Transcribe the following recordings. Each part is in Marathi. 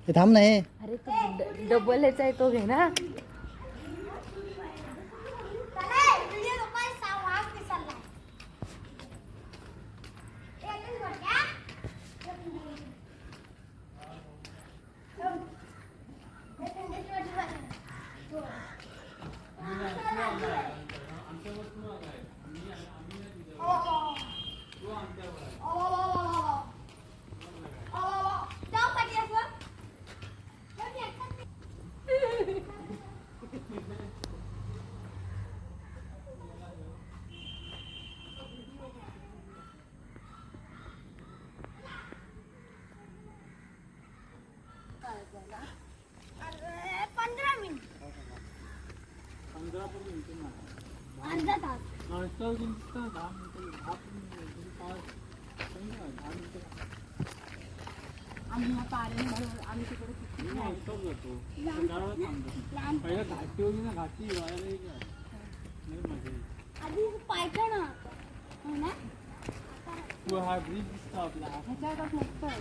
हे थांब नाही. अरे तो डबल ह्याचा आहे तो घे ना.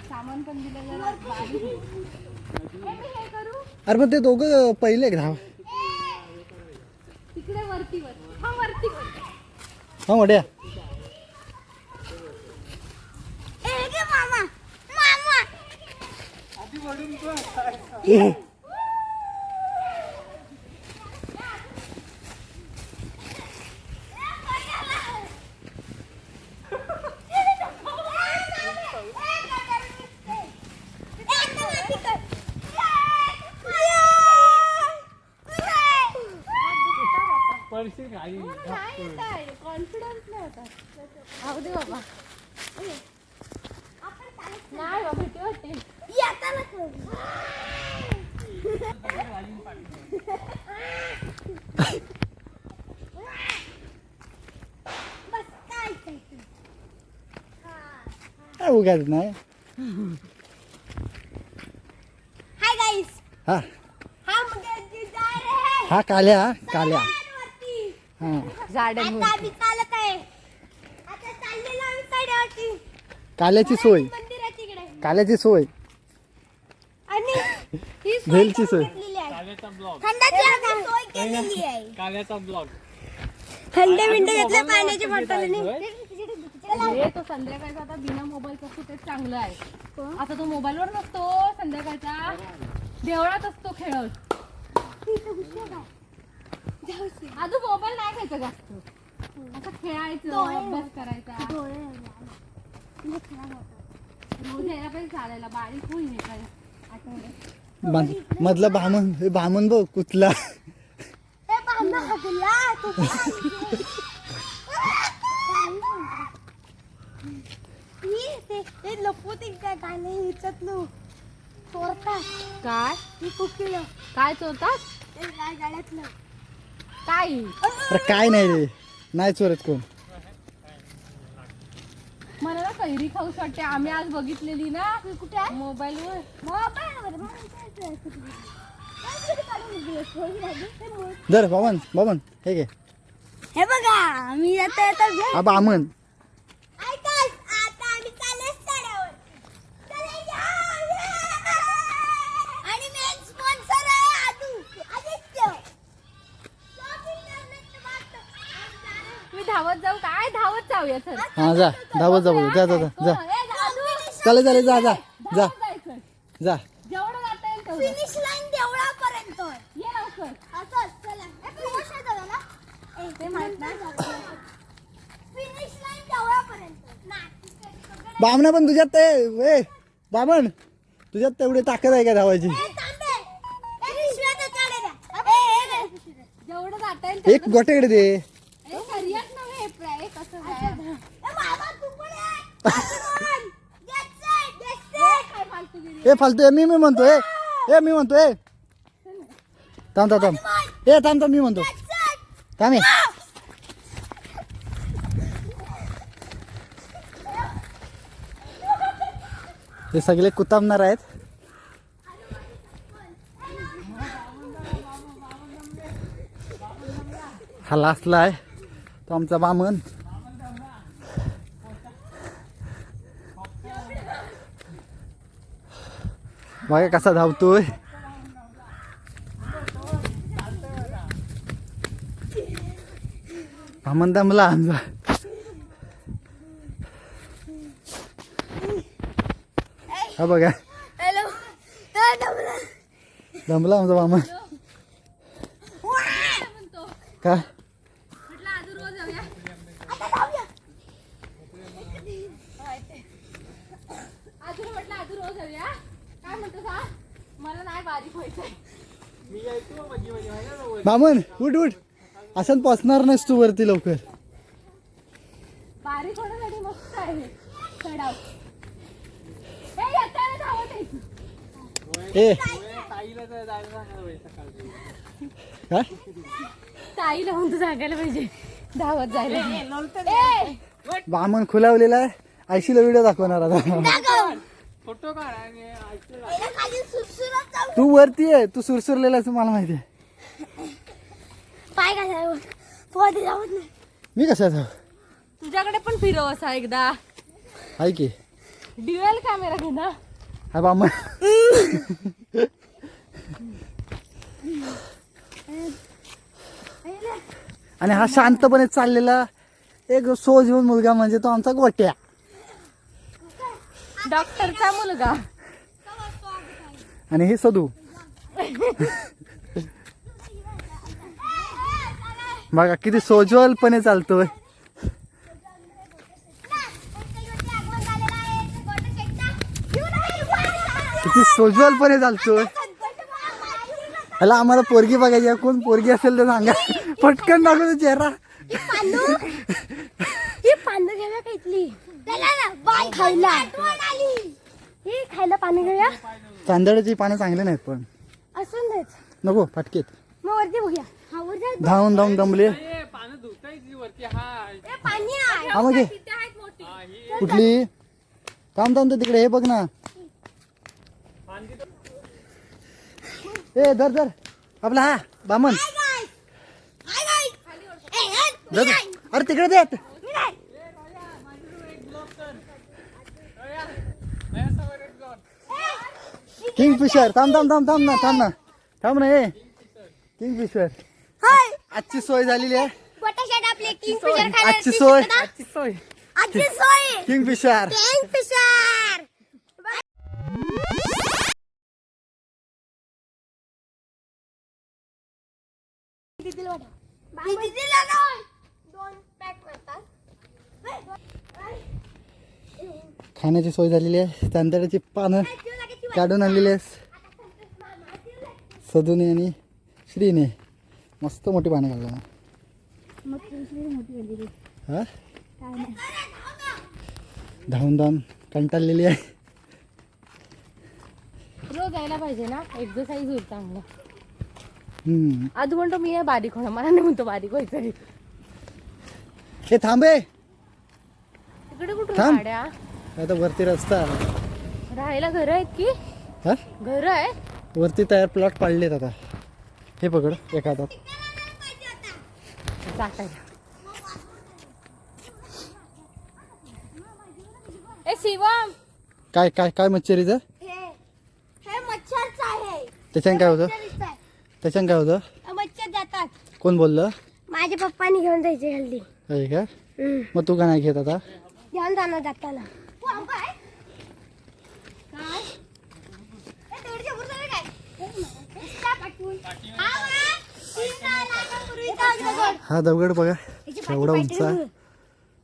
सामान पण दिलेलं. अरे पण ते दोघं पहिले धाव. तिकडे वरती वरती हा मोठ्या. कॉन्फिडन्स नाही होता. जाऊ दे बाबा. नाही बाबा भीती वाटते. उगाच नाही. Hi guys. हा हम जा रहे हैं हा काल्या काल्या. हा झाडं आता आम्ही चालत आहे. आता चाललेलो आम्ही साईडवरती. काल्याची सोय. मंदिर आहे तिकडे. काल्याची सोय. आणि ही भेलची सोय. थंडाची सोय केलेली आहे. काव्याचा ब्लॉग. थंड विंड घेतले पाण्याची बॉटल. हे तो संध्याकाळचा आता बिना मोबाईलचा असतो तेच चांगलं आहे. आता तो मोबाईलवर नसतो. संध्याकाळचा देवळात असतो खेळत. अजून मोबाईल नाही घ्यायचा जास्त. असं खेळायचं अभ्यास करायचा. रोज यायला पाहिजे चालायला. बारीक होईल हे काय आठवड्यात. मधला बामण. हे बामण बघ कुठला. काय काय चोरतात काय. अरे काय नाही रे. नाही चोरत कोण. मला ना कैरी खाऊशी वाटते. आम्ही आज बघितलेली ना कुठे मोबाईलवर. धर बामण बामण हे घे. हे बघा मी आता हा बामण. आता आम्ही चालले साड्यावर. आणि मेन स्पॉन्सर आहे आदित्य. मी धावत जाऊ काय. धावत जाऊया सर. हा जा धावत जाऊ. जा जा जा. चालेल चालेल जा जा जा जायचं जा. जेवढं जाता येईल तेवढं. फिनिश लाईन देवळापर्यंत. ये लवकर. असं चला. ते माहित नाही. Finish line देवळापर्यंत. बामणा पण तुझ्यात ते ए बामण तुझ्यात तेवढी ताकद आहे का धावायची. जेवढं जाता येईल एक गोट्याकडे दे. शर्यत नव्हे प्राय कसं जायचं. काय फालतूगिरी. ए फालतू मी म्हणतोय. ए मी म्हणतोय. थांब थांब थांब. ए थांब थांब मी म्हणतो. थांब. हे सगळे कुताबणार आहेत. हा लास्टला आहे तो आमचा बामण. बघा कसा धावतोय. भामन दमला आमचा. हा बघा हॅलो दमला आमचा भामन. म्हणतो का म्हटलं आज रोज जाऊया. अजून म्हटलं आज रोज जाऊया. काय म्हणतो सा मला नाही बारीक व्हायचंय. भामन उठ उठ. असं पोचणार नाहीस तू वरती लवकर. बारीक होण्यासाठी मस्त आहे चढाव. हे येताना धावत यायचं. ए काय ताईला म्हणतो सांगायला पाहिजे धावत जायला. ए, भामन खुलावलेला आहे. आयशीला व्हिडिओ दाखवणार आता. फोटो काढ आणि खाली सुरसुरत जाऊ. तू वरती आहे. तू सुरसुरलेला आहे मला माहिती आहे. पाय घालायला पोहते जावत नाही. मी कसा जाऊ. तुझ्याकडे पण फिरव असा एकदा. आहे की ड्युएल कॅमेरा घे ना. हा भामन. आणि हा शांतपणे चाललेला एक सोज येऊन मुलगा म्हणजे तो आमचा गोट्या. डॉक्टरचा मुलगा. आणि हे सदू. बघा किती सोज्वलपणे चालतोय. किती सोज्वलपणे चालतोय. ह्याला आम्हाला पोरगी बघायची आहे. कोण पोरगी असेल तर सांगा. पटकन दाखवतो चेहरा. ही पानं घ्याव्या काहीतली. बाय खायला ही खायला पानं घेऊया. तांदळाची पानं चांगले नाहीत पण असून देच. नको फाटकेत. मग वरती बघूया. हा वर जाय. धावून धावून दमले. पानं धुताय ती वरती. हा ए, पाणी आहे. हा मग घे. तिथे आहेत मोठी. कुठली थांब थांब तिकडे हे बघ ना. ए धर धर आपला हा बामन धर. अरे तिकडे दे. किंगफिशर थांब थांब थांब थांब ना थांब ना थांब ना. ए किंगफिशर आजची सोय झालेली आहे. पोटासाठी आपले किंगफिशर खायला. आजची सोय आजची सोय. आजची सोय किंगफिशर. किंगफिशर. दीदीला दोन पॅक करतात. खाण्याची सोय झालेली आहे. तांदळाची पानं काढून आणलेली आहे सदूने आणि श्रीने. मस्त मोठी पानं काढलं हा. धावून धावून कंटाळलेली आहे. रोज यायला पाहिजे ना. एक्सरसाइज होईल चांगलं. हम्म. आज म्हणतो मी बारीक होणार. मला नाही म्हणतो बारीक व्हायचं. हे थांबे. तिकडे कुठून थांब. गाड्या. आता वरती रस्ता राहायला घर आहेत की हा. घर आहे. वरती तयार प्लॉट पाडलेत आता. हे पकड एका हातात. चाटायला. ए शिवम काय काय काय मच्छरीचं. हे मच्छरचं आहे. त्याच्यानं काय होतं. मच्छरीचं आहे. त्याच्यानं काय होतं. मच्छर जातात. कोण बोललं. माझ्या पप्पानी घेऊन जायचे हल्दी. आहे का. मग तू का नाही घेत आता. घेऊन जाणार जाताना. हा दगड बघा एवढा उंच आहे.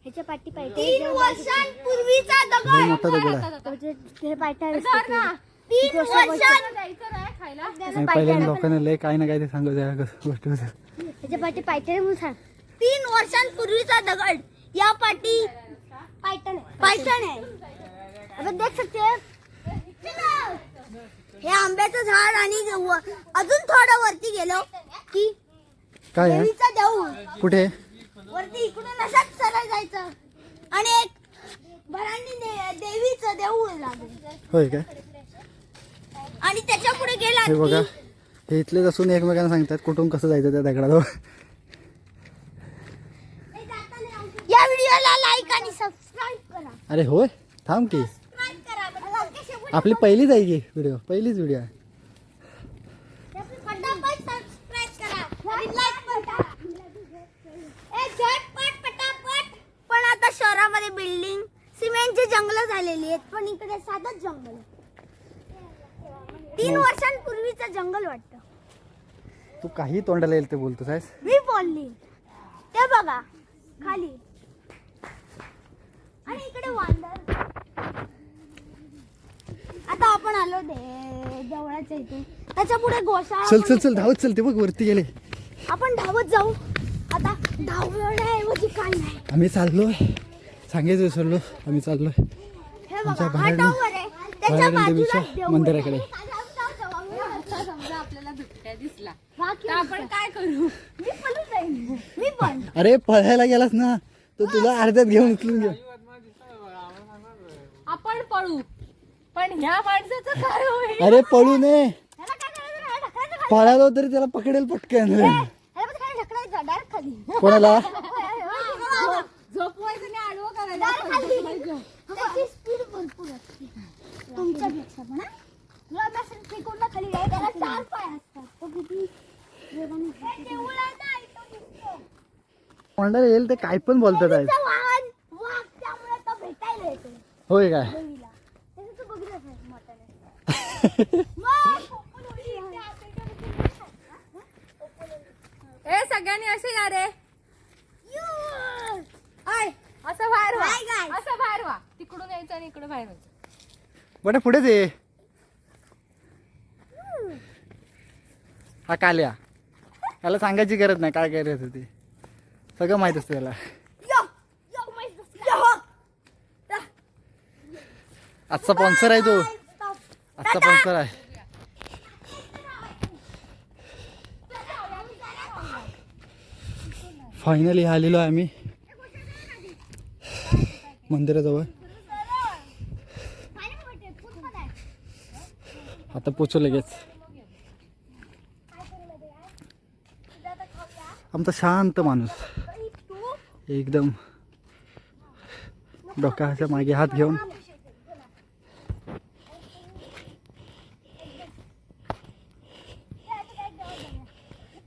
ह्याच्या पाठी पाहिजे. 3 वर्षांपूर्वीचा लय मोठा दगड आहे. हे पाठी धर ना. 3 वर्षां जायचं नाही खायला. आणि पहिल्यांदा लोकांना लय काही ना काही ते सांगत या गोष्टी होत्या. ह्याच्या पाठी पायथन सांग. 3 वर्षांपूर्वीचा दगड. या पाठी पायथन आहे. आपण देख सकते. हे आंब्याचं झाड आणि अजून थोडं वरती गेलो की काय आहे देवीचा देऊळ. कुठे. वरती इकडून असंच सरळ जायचं आणि एक भरांडी देवीचं देऊळ लागेल. होय काय. आणि त्याच्या पुढे गेला हे बघा की हे इथलेच असून एकमेकांना सांगतात कुठून कसं जायचं त्या दगडाजवळ. या व्हिडिओला लाईक आणि सबस्क्राईब करा. अरे होय थांब की. सबस्क्राईब करा. आपली पहिलीच आहे की व्हिडिओ, पहिलीच व्हिडिओ आहे. फटाफट सबस्क्राईब करा आणि लाईक करा. ए झटपट पटापट. पण आता शहरामध्ये बिल्डिंग सिमेंटची जंगल झालेली आहेत, पण इकडे साधंच जंगल आहे. 3 वर्षांपूर्वीचं जंगल वाटतं. तू काही तोंडाला येईल ते बोलतोस आहेस. मी बोलली ते बघा खाली आणि इकडे वांदर. आता आपण आलो देवळाच्या इथे, त्याच्या पुढे गोशाळा. चल चल चल धावत चल, ते बघ वरती गेले. आपण धावत जाऊ. आता धावण्याऐवजी काय नाही. आम्ही चाललोय, सांगायचं विसरलो, आम्ही चाललोय हे आमच्या बघा हा बाहेर टावर आहे, त्याच्या बाहेर बाजूला देवीच्या देऊळ मंदिराकडे. आहे. आता समजा आपल्याला बिबट्या दिसला हा तर आपण काय करू? मी पळून जाईन. मी पण अरे पळायला गेलास ना, तो तुला अर्ध्यात घेऊन उचलून घे. आपण पळू, पण ह्या माणसाचं काय होईल? अरे पळू नये, ह्याला काय करायचं? ह्याला ढकलायचं खाली. पळालो तरी त्याला पकडेल पटकन. ह्याला पण खाली ढकलायचं डायरेक्ट खाली. कोणाला? झोपवायचं आणि आडवं डायरेक्ट करायचं. खाली. त्याची स्पीड भरपूर असते तुमच्यापेक्षा पण. तुला मेसेज फेकून ना खाली जायचं. त्याला 4 पाय असतात. तो किती वेगाने फिरतो. कोणाला येईल ते काय पण बोलतात आहेत. देवीचं वाहन वाघ, त्यामुळे तो भेटायला येतो होय काय? देवीला. त्याचं तू बघितलं असेल मोठ्याने. मग पोपट उडी ए सगळ्यांनी असे या रे. यू. आय असं बाहेर व्हा, Hi, guys. असं बाहेर व्हा. तिकडून यायचं आणि इकडे बाहेर व्हायचं. बटे पुढेच ये. हा काल्या, त्याला सांगायची गरज नाही काय करायचं ते, सगळं माहित असतं त्याला. यो यो माहित असतं. आजचा स्पॉन्सर आहे तो, आजचा स्पॉन्सर आहे. फायनली आलेलो आहे आम्ही मंदिराजवळ. आता पोचू लगेच. आमचा शांत माणूस एकदम डोक्याच्या मागे हात घेऊन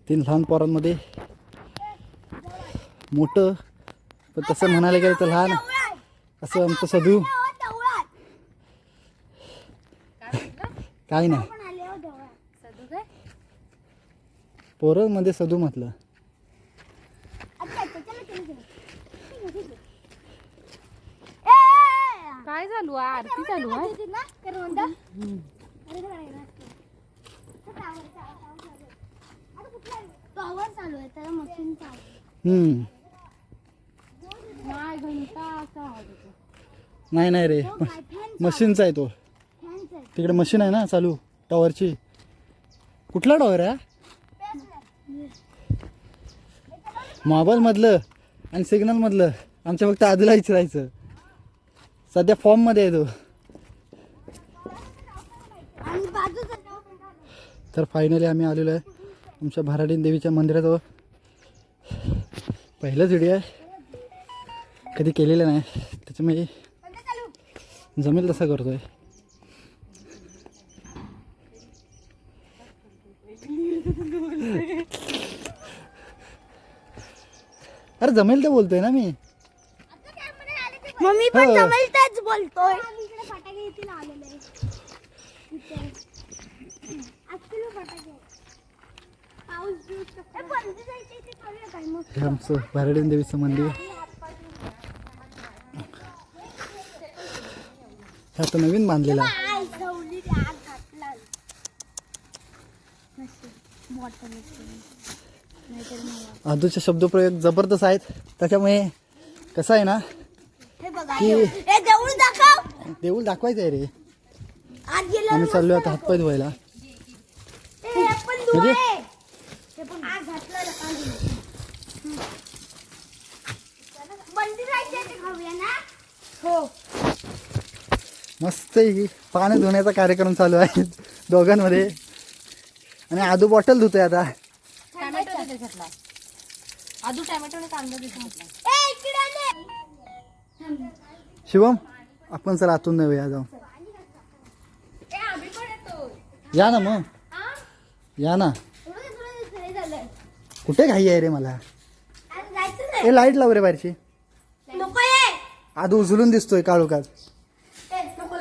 तीन लहान पोरांमध्ये मोठं, पण तसं म्हणायला गेलं तर लहान असं आमचं सदू. काय नाही, सदू काय? पोरं मध्ये सदू म्हटलं. काय चालू आहे? आरती चालू आहे. टॉवर चालू आहे, त्याला मशीन चालू आहे. नाही घंटा असा आवाज येतो. नाही नाही रे, मशीनचा आहे तो. फॅनचं आहे. तिकडे मशीन आहे ना चालू टॉवरची. कुठला टॉवर आहे? मोबाईल मधलं आणि सिग्नल मधलं. आमच्या फक्त आधीला विचारायचं, सध्या फॉर्म मध्ये आहे तो. आणि बाजूचं तर फायनली आम्ही आलेलो आहे आमच्या भराडीन देवीच्या मंदिराजवळ. पहिलाच व्हिडिओ आहे, कधी केलेलं नाही, त्याच्यामुळे जमेल तसं करतोय. अरे जमेल ते बोलतोय ना मी. मम्मी पण हो. जमेल तेच बोलतोय. इकडे फटाके येतील आलेले आहे. ऍक्च्युली फटाके पाऊस बिऊस हे बंद जायचे इथे करूया काय मग. हे आमचं भराडीन देवीचं मंदिर. हे आता नवीन बांधलेलं आहे. आय जवली आग घातला. मोठं नाहीतर मला आधूचे शब्दप्रयोग जबरदस्त आहेत. त्याच्यामुळे कसं आहे ना, हे बघा की हे देऊळ दाखव. देऊळ दाखवायचं आहे रे. आत गेलं आम्ही चाललोय आता हातपाय धुवायला. हे पण धुवा म्हणजे? आहे. हे पण आग घातलं बंदी जायचे ते खाऊया ना. हो मस्त आहे. पाणी धुण्याचा कार्यक्रम चालू आहे दोघांमध्ये. आणि आधू बॉटल धुतोय आता. टॅमॅटो दे त्याच्यातला. आधू टॅमॅटो आणि कांदा दे त्याच्यातला. ए इकडे आले. शिवम, आपण चला आतून नेऊया जाऊ. या ना मग या ना. कुठे घाई आहे रे मला. ए लाईट लाव रे बाहेरची. नको ये. आधी उचलून दिसतोय काळोखात. नको.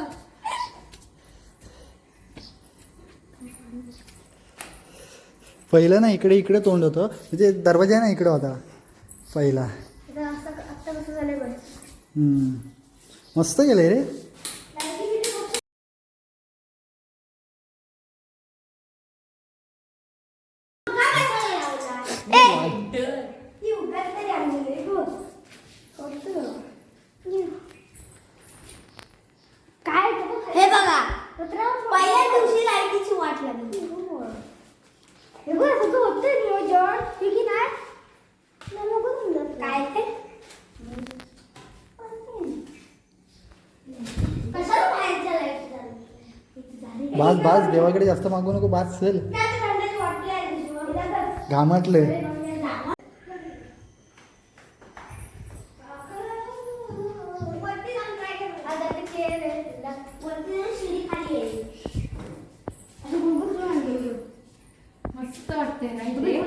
पहिलं ना इकडे इकडे तोंड होतं म्हणजे दरवाजा आहे ना इकडे होता पहिला. आता कसं झालंय बघ. मस्त गेलंय रे. काय हे बघा पहिल्या दिवशी लाईटीची वाट लागली. हे बघ असं होतं नियोजन ठीक आहे काय ते कशाला बाहेरच्या लाईट बास बास देवाकडे जास्त मागू नको. बास चल घामाटलं. मस्त वाटते ना इथे.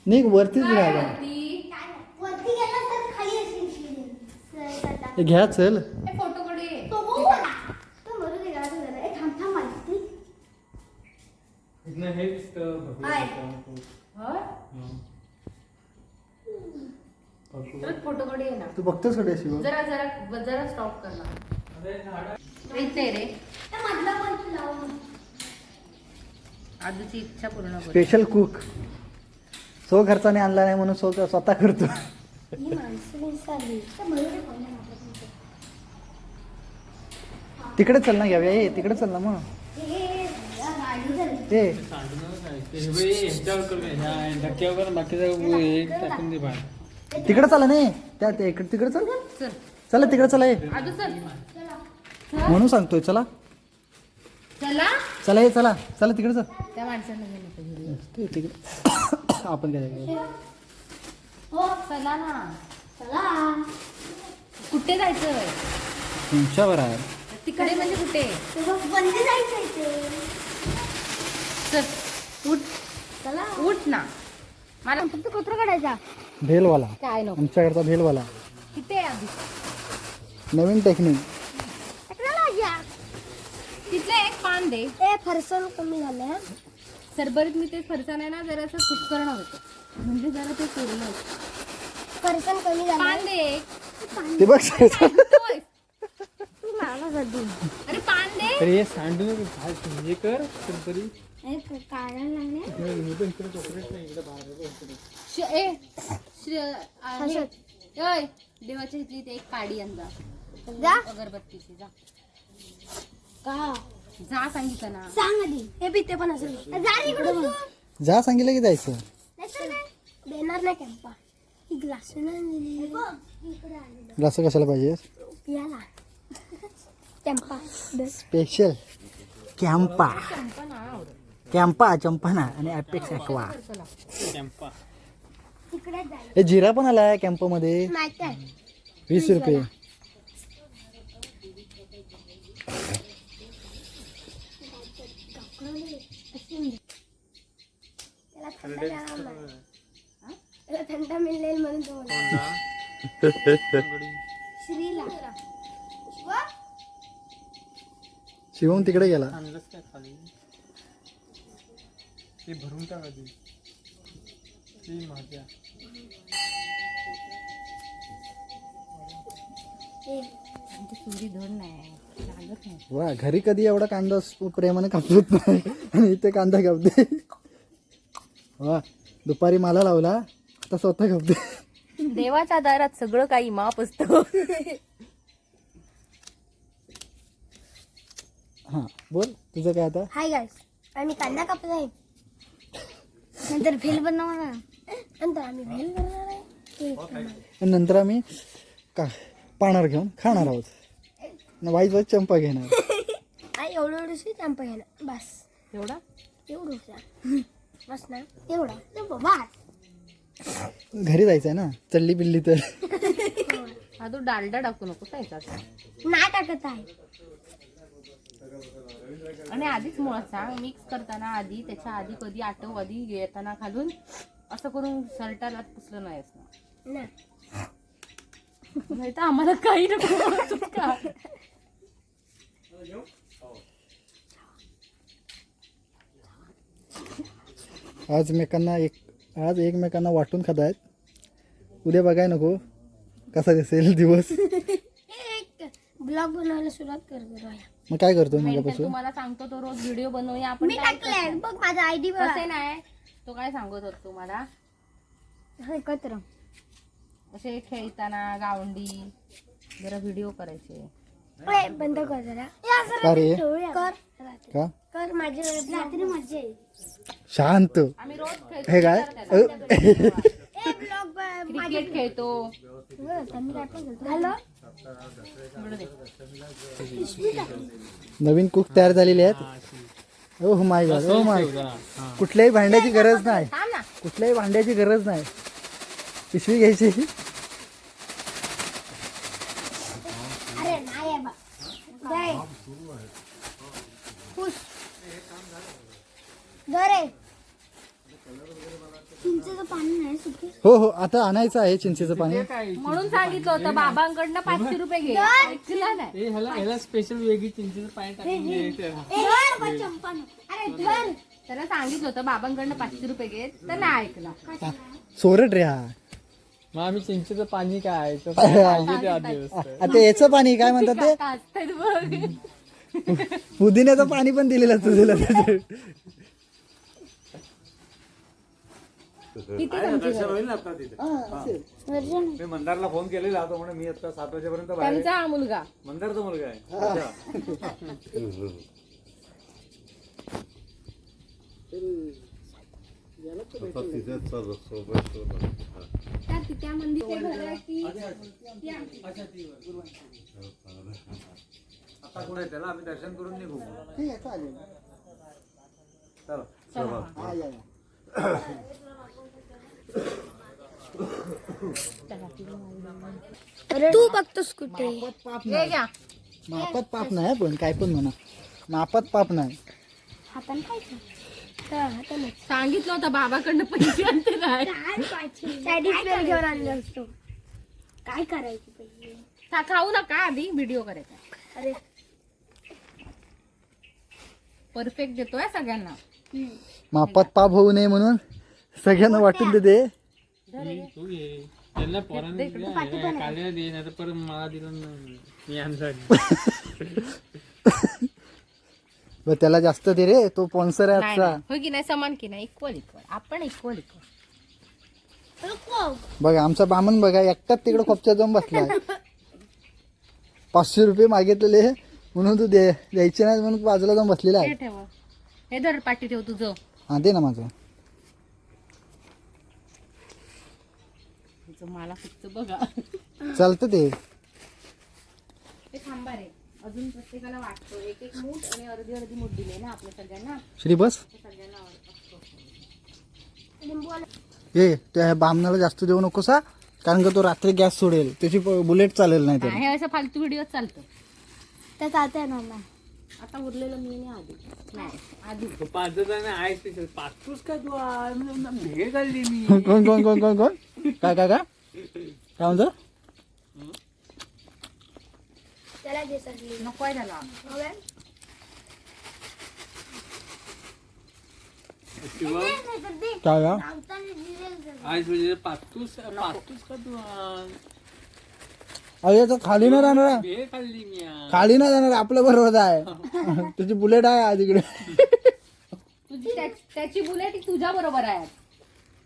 नाही वरतीच राहा. वरती गेला तर खाली असेल शिडी. हे घ्या चल. फोटोकडे तो मरू दे गाडा जरा. ए थांब थांब माहिती इथनं हे दिसतं फोटोकडे ये ना. तू बघतोस कडे शिव. जरा जरा जरा स्टॉप कर ना. इथे रे त्या मधला पण लावून आजची इच्छा पूर्ण कर. Special cook. सो खर्चाने आणला नाही म्हणून स्वतः करतो. ही माणसं विसरली तर मरू दे कोणी तिकडे चल ना घ्याव्या. ये तिकडे चल ना मग. हे गाडी झाली. ते ह्याच्यावर करूया ह्या धक्क्यावर बाकीचं हे टाकून दे बाहेर. तिकडे चला नाही त्या इकडे तिकडे चल. चल चला तिकडे चला. ये आजू चल. म्हणून सांगतोय चला चला चला. ये चला चला तिकडे चल. त्या माणसाला घेऊन येतो घरी. ते तिकडे आपण काय करायचं? हो चला ना. चला कुठे जायचं? तुमच्यावर आहे. तिकडे म्हणजे कुठे? ते बघ बंदी जायचं इथे. चल उठ. चला उठ ना. मला फक्त कुत्र काढायचा. भेलवाला. काय नको. आमच्याकडचा भेलवाला. किती आहे आधी? नवीन टेक्निक. तिथलं एक पान दे. ए फरसन कमी झालं. सरबरीत मी ते फरसाण आहे ना जरासं कुक करणार होतं म्हणजे जरा ते सोडलं होतं. फरसन कमी झालं. पान दे. ते बघ काय बोलतोय? मला कधी अरे पान दे. तर हे सांडू नको. काय हे कर तरी काढायला लागले. मी पण इकडे चॉकलेट नाही इकडे बाहेर. ओय देवाच्या इथली ते एक काडी आणजा. जा अगरबत्तीची जा. का जा सांगितलं ना. सांग आधी. हे पिते पण असेल. जा रे इकडे तू. जा सांगितलं की जायचं. नाहीतर काय देणार नाही कॅम्पा. ही ग्लास नाही इकडे आले ग्लास कशाला पाहिजे? पियाला कॅम्पा स्पेशल कॅम्पा. कॅम्पा चंपाना आणि ॲपेक्स ॲक्वा. कॅम्पा तिकडे जाईल. हे जिरा पण आलाय कॅम्पा मध्ये. माहिती आहे 20 रुपये. त्याला थंड घ्यायला त्याला थंड मिळेल म्हणून तो बोलला. श्रीला शिवम तिकडे गेला. आणलंच काय खाली ते भरून टाक आधी. ती माझ्या सुरी धड नाही लागत नाही. वा घरी कधी एवढा कांदा प्रेमाने कापत नाही आणि इथे कांदा कापते. वा दुपारी मला लावला आता स्वतः कापते. देवाच्या दारात सगळं काही माप असतं. हा बोल तुझं काय आता. हाय गाईस आम्ही कांदा कापत आहे. नंतर भेल बनवणार आहे. नंतर आम्ही भेल बनवणार आहे. केक बनवणार. आणि नंतर आम्ही का पाणार घेऊन खाणार आहोत. वाईज वाईज चंपा घेणार. आई एवढीशी चंपा घेणार बस. एवढा एवढं बस ना एवढा बस. घरी जायचंय ना चल्ली बिल्ली तर. हा तू डालडा टाकू नको त्याच्यात. नाही टाकत आहे. आणि आधीच मुळात सांग मिक्स करताना आधी त्याच्या आधी कधी आठव आधी येताना खालून असं करून शर्टाला पुसलं नाहीस ना. नाही तर आम्हाला काही नको का. आज एकमेकांना वाटून खात आहेत. उद्या बघाय नको कसा दिसेल दिवस. ब्लॉग बनवायला सुरुवात करतो. मग काय करतो मी माझ्यापासून? तुम्हाला सांगतो तो रोज व्हिडिओ बनवूया आपण. मी टाकलाय बघ माझा आयडी बघ. असे नाही तो काय सांगत होतो तुम्हाला एकत्र असे खेळताना गावंडी जरा व्हिडिओ करायचे. बंद कर जरा. का रे? कर का कर माझ्या रात्री मजा येईल. शांत आम्ही रोज हे काय ब्लॉग क्रिकेट खेळतो. झालं नवीन कुक तयार झालेले आहेत. Oh my God oh my. कुठल्याही भांड्याची गरज नाही. थांब ना. कुठल्याही भांड्याची गरज नाही. पिशवी घ्यायची. अरे नाही बा जाय खुश दरे चिंचेचं पाणी नाही सुकी. हो हो आता आणायचं आहे चिंचेचं पाणी. म्हणून सांगितलं होतं बाबांकडनं 500 रुपये घे. ऐकलं नाही. ह्याला स्पेशल वेगळी चिंचेचं पाणी टाकून द्यायचं. धर बा चंपा नको. अरे धर त्याला सांगितलं होतं बाबांकडनं 500 रुपये घे तर नाही ऐकला. सोरट रे हा. मग आम्ही चिंचेचं पाणी काय तर पाहिजे ते आधी असतं. आता याचं पाणी काय म्हणतात ते का असतात बघ. पुदिन्याचं पाणी पण दिलेलं तुझ्याला त्याच्यात. किती चमचे होईल ना आता तिथे. मी मंदारला फोन केलेला होता म्हणे मी आता 7 वाजेपर्यंत बाहेर आहे. त्यांचा हा मुलगा मंदारचा मुलगा आहे. अच्छा. त्या मंदिर आता कोण आहे त्याला आम्ही दर्शन करून निघू. ठीक आहे चालेल. चला. हा, या, या. तू बघतोस कुठे मापात पाप हे नाही. घ्या. मापात पाप नाही पण काय पण म्हणा. मापात पाप नाही. हाताने खायचं हाताने सांगितलं होतं बाबाकडनं पैसे आणते नाही. सॅटिस्फाय घेऊन आणलं असतो. काय करायचं पहिले खाऊ नका आधी व्हिडिओ करायचा. अरे परफेक्ट देतोय सगळ्यांना. मापात पाप होऊ नये म्हणून सगळ्यांना वाटून देते. तू घे. त्यांना पोरांनी काढलेला दे नाही तर परत मला दिलं नाही. मी आणलं. बरं, त्याला जास्त दे रे. तो स्पॉन्सर आहे नाही, आजचा. नाही. हो की नाही समान की नाही इक्वल आपण इक्वल बघा आमचा बामन बघा एकटाच तिकडे खोपच्यात जाऊन बसलाय. 500 रुपये मागितलेले म्हणून तू द्यायचे नाही म्हणून बाजूला जाऊन बसलेला हे आहे. ठेव हे धर पाठी ठेव तुझं. हा दे ना माझं. तुझं मला फक्त बघा. चालतं ते. ते थांबा रे अजून प्रत्येकाला वाटतो एक एक मूठ आणि अर्धी अर्धी मूठ दिले ना आपल्या सगळ्यांना. श्री बस सगळ्यांना असतो. ये त्या बामणाला जास्त देऊ नकोस हा. कारण का तो रात्री गॅस सोडेल. त्याची बुलेट चालेल नाही तर. हे असं फालतू व्हिडिओ चालतं. त्या चालतंय ना आता उरलेलं मी आणि आधी नाही आधी. पाच जण आहे स्पेशल. पाचूच का तू आज? भेळ काढली मी. कोण कोण कोण कोण कोण काय काय काय काय म्हणतो? त्याला जे सगळी नको आहे त्याला. काय का? आज म्हणजे पाचूच का तू आज? अरे तो खाली नाही राहणार आहे. भेळ काढली मी आज. खाली नाही जाणार आपलं बरोबर आहे. त्याची बुलेट आहे आज इकडे. तुझी त्याची बुलेट तुझ्या बरोबर आहे.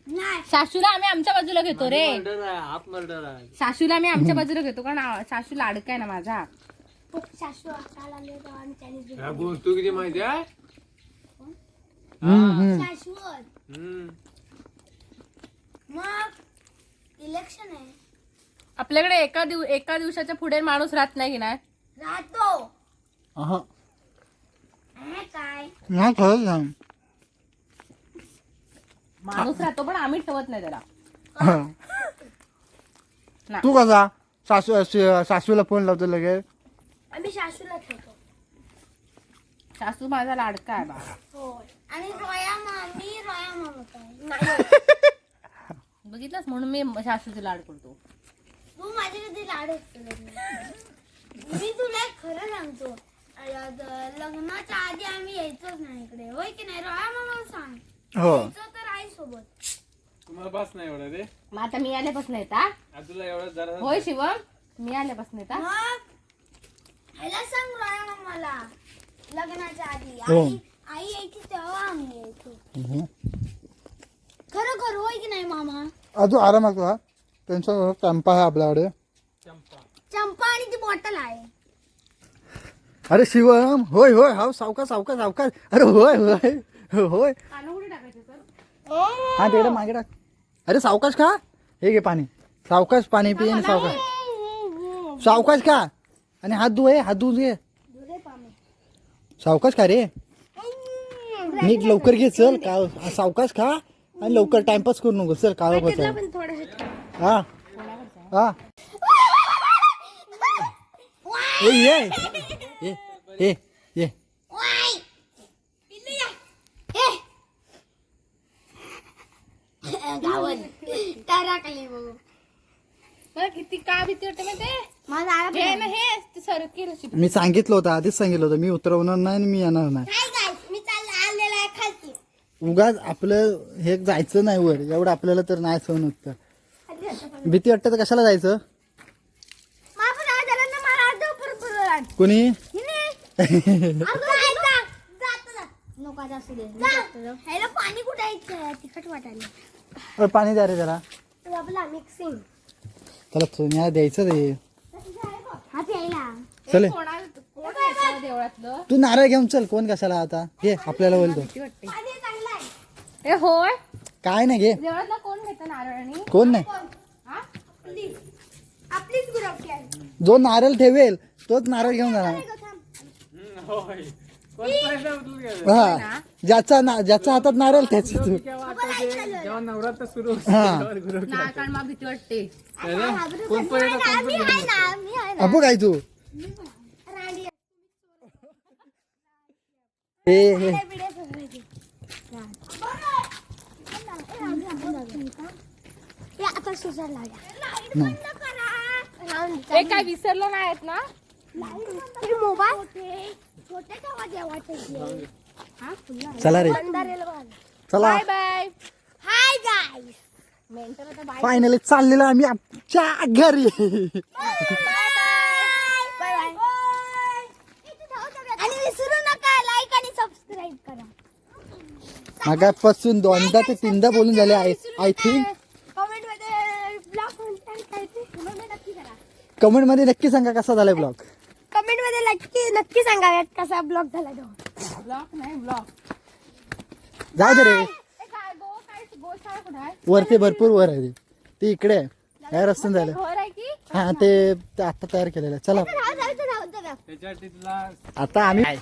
नाही सासूला आम्ही आमच्या बाजूला घेतो रे. मर्डर आहे. हाफ मर्डर आहे. सासूला आम्ही आमच्या बाजूला घेतो कारण सासू लाडका आहे ना माझा. सासू काल आले होते आणि चायनीज ह्या गोष्ट किती माहिती आहे? शाश्वत मग इलेक्शन आहे आपल्याकडे एका दिवसाच्या पुढे माणूस राहत नाही की नाही. राहतो अहं. काय नाही खरंच नाही. माणूस राहतो पण आम्ही ठेवत नाही त्याला. हं. नाही. तू कसा सासूला फोन लावतो लगेच. आम्ही सासूला ठेवतो सासू माझा लाडका आहे बा. होय. आणि मी रोया मामा बघितलंस म्हणून मी सासूचे लाड करतो. तू माझे कधी लाड असतो मी तुला एक खरं सांगतो लग्नाच्या आधी आम्ही यायचोच नाही इकडे होय की नाही रोया मामा सांग हो यायचो तर आई सोबत तुम्हाला बस नाही एवढं रे मग आता मी आल्यापासून येता तुला एवढं जरा होय शिवम मी आल्यापासून येता. मग ह्याला सांग रोया मामाला लग्नाच्या आधी हो. आई यायची तेव्हा आम्ही यायचो खरं खरं होय की नाही मामा अजून आरामात का टेन्शन चंपा आहे आपल्याकडे. चंपा आणि ती बॉटल आहे अरे शिवम होय होय हा सावकाश सावकाश सावकाश अरे होय होय होय कानं कुठे टाकायचे सर? हा तिकडे मागे टाक. अरे सावकाश खा हे घे पाणी सावकाश पाणी पिये आणि सावकाश सावकाश खा आणि हात धु हात धुवून घे सावकाश खा रे नीट लवकर घे चल का सावकाश खा आणि लवकर टाइमपास करू नको चल काळ बस हा हा ए ये ये ये ये टाकली बघू मला किती का भीती वाटते माहिती माझा हे ना हे ते सरकेल अशी. मी सांगितलं होतं आधीच सांगितलं होतं मी उतरवणार नाही आणि मी येणार नाही. काय काय मी चालला आलेला आहे खालती उगाच आपलं हे जायचं नाही वर एवढं आपल्याला तर नाही सहन होत तर. भीती वाटतं तर कशाला जायचं कोणी पाणी कुठे तिखट वाटायला अरे पाणी द्या रे जरा आपला मिक्सिंग त्याला सोन्या द्यायचं रे हा प्यायला चले कोण येतं देवळातलं तू नारळ घेऊन चल कोण कशाला आता घे आपल्याला बोलतो भीती वाटते. पाणी चांगलं आहे ए होय काय नाही घे देवळातला कोण घेतं नारळ आणि कोण नाही हा आपलीच गुरवटी आहे जो नारळ ठेवेल तोच नारळ घेऊन जाणार होय कोण पैसा उचलून गेला हा ज्याच्या हातात नारळ त्याच तू जेव्हा नवरात्र सुरू हा ना कारण मला भीती वाटते. कोण पर्यटक मी आहे ना मी आहे ना अबू काय तू राणी हे हे पिढ्या सगळ्याची आता सुसार लागला नाही. हे काय विसरलं नाहीत ना मोबाईल छोटे ठेवा देवाचे चला रे चला bye bye. Hi guys mental आता बाय. फायनली चाललेलो आम्ही आमच्या घरी आणि विसरू नका लाईक आणि सबस्क्राईब करा मागापासून दोनदा ते तीनदा बोलून झाले आय थिंक कमेंट मध्ये ब्लॉग नक्की करा कमेंट मध्ये नक्की सांगा कसा झालाय ब्लॉग कमेंट मध्ये नक्की सांगाव्यात कसा ब्लॉग झाला तो ब्लॉक नाही ब्लॉक. जाऊ दे रे काय गोशाळा कुठं आहे? वरती भरपूर वर आहे ती इकडे आहे या रस्त्याने झालं घर आहे की हा ते आता तयार केलेलं आहे. चला त्याच्यासाठी तुला आता आम्ही काय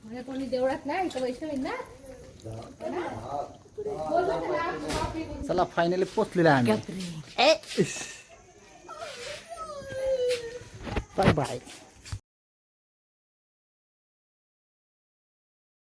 म्हणजे कोणी देवळात नाही इथं वैष्णवी ना. चला फायनली पोचलेला आहे आम्ही बाय बाय.